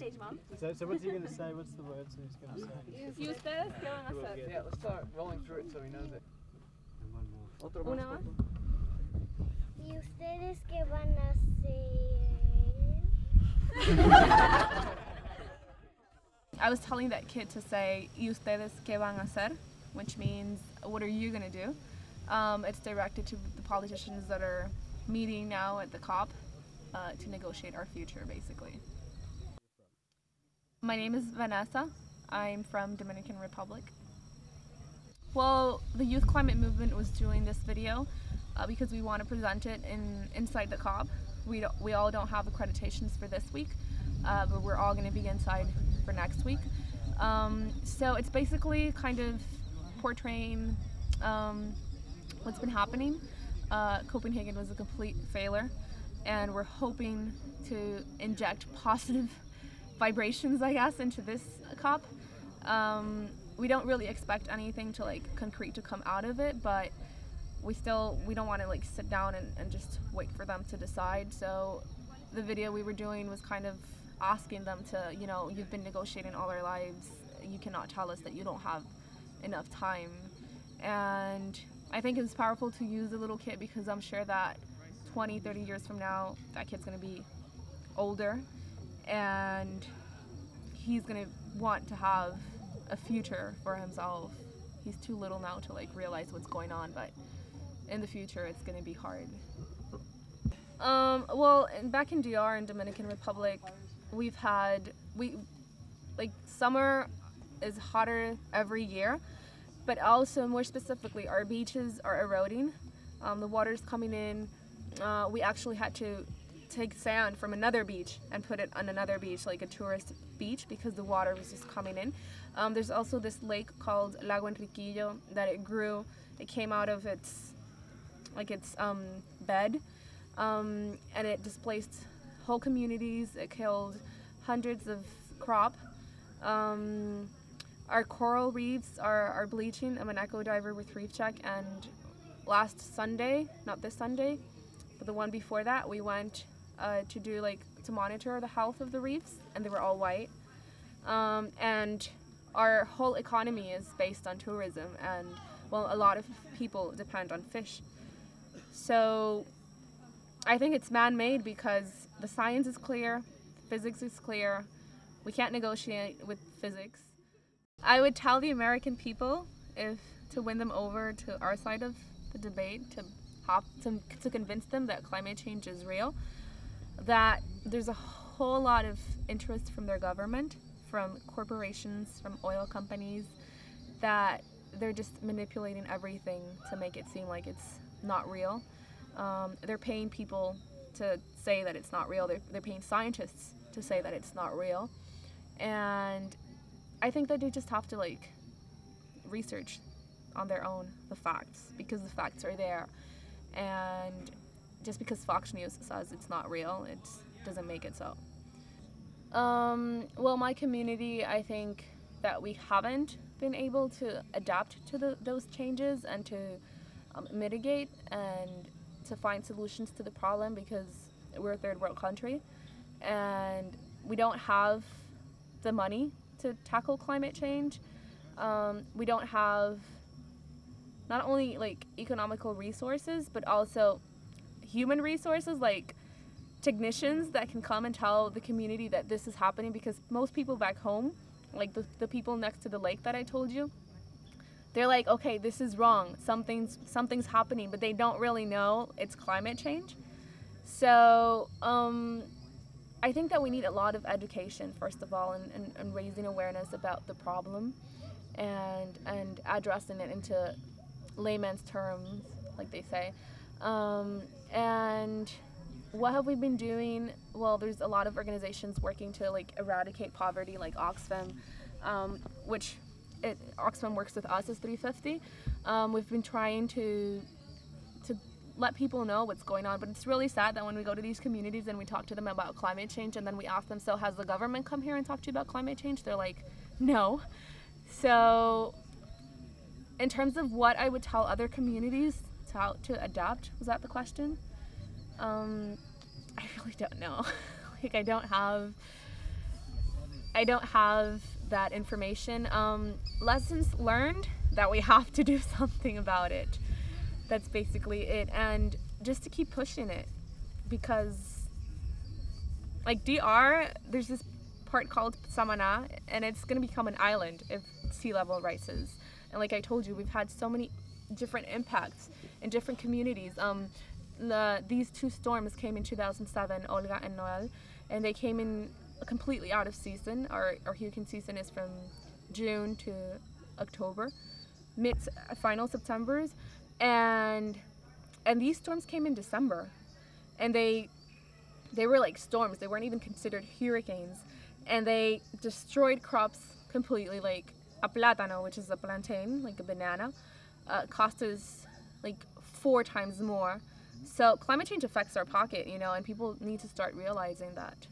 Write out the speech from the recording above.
stage, Mom. So what's he going to say? What's the words he's going to say? ¿Y ustedes qué van a hacer? Yeah, let's start rolling through it so he knows it. And one more. Otro Una más. más. ¿Y ustedes qué van a hacer? I was telling that kid to say, ¿Y ustedes qué van a hacer? Which means, what are you going to do? It's directed to the politicians that are meeting now at the COP to negotiate our future, basically. My name is Vanessa. I'm from Dominican Republic. Well, the Youth Climate Movement was doing this video because we want to present it inside the COP. We all don't have accreditations for this week, but we're all going to be inside for next week. So it's basically kind of portraying what's been happening. Copenhagen was a complete failure, and we're hoping to inject positive vibrations, I guess, into this COP. We don't really expect anything to concrete to come out of it, but we don't want to sit down and just wait for them to decide. So the video we were doing was kind of asking them to, you've been negotiating all our lives, you cannot tell us that you don't have enough time. And I think it's powerful to use a little kid because I'm sure that 20-30 years from now that kid's going to be older and he's going to want to have a future for himself. He's too little now to realize what's going on, but in the future it's going to be hard. Well, back in DR in Dominican Republic, summer is hotter every year, but also more specifically our beaches are eroding. The water's coming in. We actually had to take sand from another beach and put it on another beach, like a tourist beach, because the water was just coming in. There's also this lake called Lago Enriquillo that it grew. It came out of its bed, and it displaced whole communities. It killed hundreds of crop. Our coral reefs are bleaching. I'm an eco diver with Reef Check, and last Sunday, not this Sunday, but the one before that, we went to monitor the health of the reefs, and they were all white. And our whole economy is based on tourism, and well, a lot of people depend on fish. So I think it's man-made because the science is clear, physics is clear. We can't negotiate with physics. I would tell the American people, to win them over to our side of the debate, to convince them that climate change is real, that there's a whole lot of interest from their government, from corporations, from oil companies, that they're just manipulating everything to make it seem like it's not real. They're paying people to say that it's not real. They're paying scientists to say that it's not real. And I think that they just have to research on their own the facts, because the facts are there. And just because Fox News says it's not real, it doesn't make it so. Well, my community, I think that we haven't been able to adapt to those changes and to mitigate and to find solutions to the problem, because we're a third world country and we don't have the money to tackle climate change. We don't have not only economical resources, but also human resources, like technicians that can come and tell the community that this is happening, because most people back home, like the people next to the lake that I told you, they're like, okay, this is wrong, something's happening, but they don't really know it's climate change. So I think that we need a lot of education, first of all, and raising awareness about the problem and addressing it into layman's terms, like they say. And what have we been doing? Well, there's a lot of organizations working to eradicate poverty, like Oxfam, which Oxfam works with us as 350. We've been trying to let people know what's going on, but it's really sad that when we go to these communities and we talk to them about climate change, and then we ask them, so has the government come here and talked to you about climate change? They're like, no. So in terms of what I would tell other communities to adapt, was that the question? I really don't know. I don't have I don't have that information. Lessons learned that we have to do something about it. That's basically it. And just to keep pushing it, because like DR, there's this part called Samana, and it's going to become an island if sea level rises. And like I told you, we've had so many different impacts in different communities. These two storms came in 2007, Olga and Noel, and they came in completely out of season. Our hurricane season is from June to October, final September's, and these storms came in December, and they were like storms. They weren't even considered hurricanes, and they destroyed crops completely. Like a plátano, which is a plantain, like a banana, cost us like 4 times more. So climate change affects our pocket, you know, and people need to start realizing that.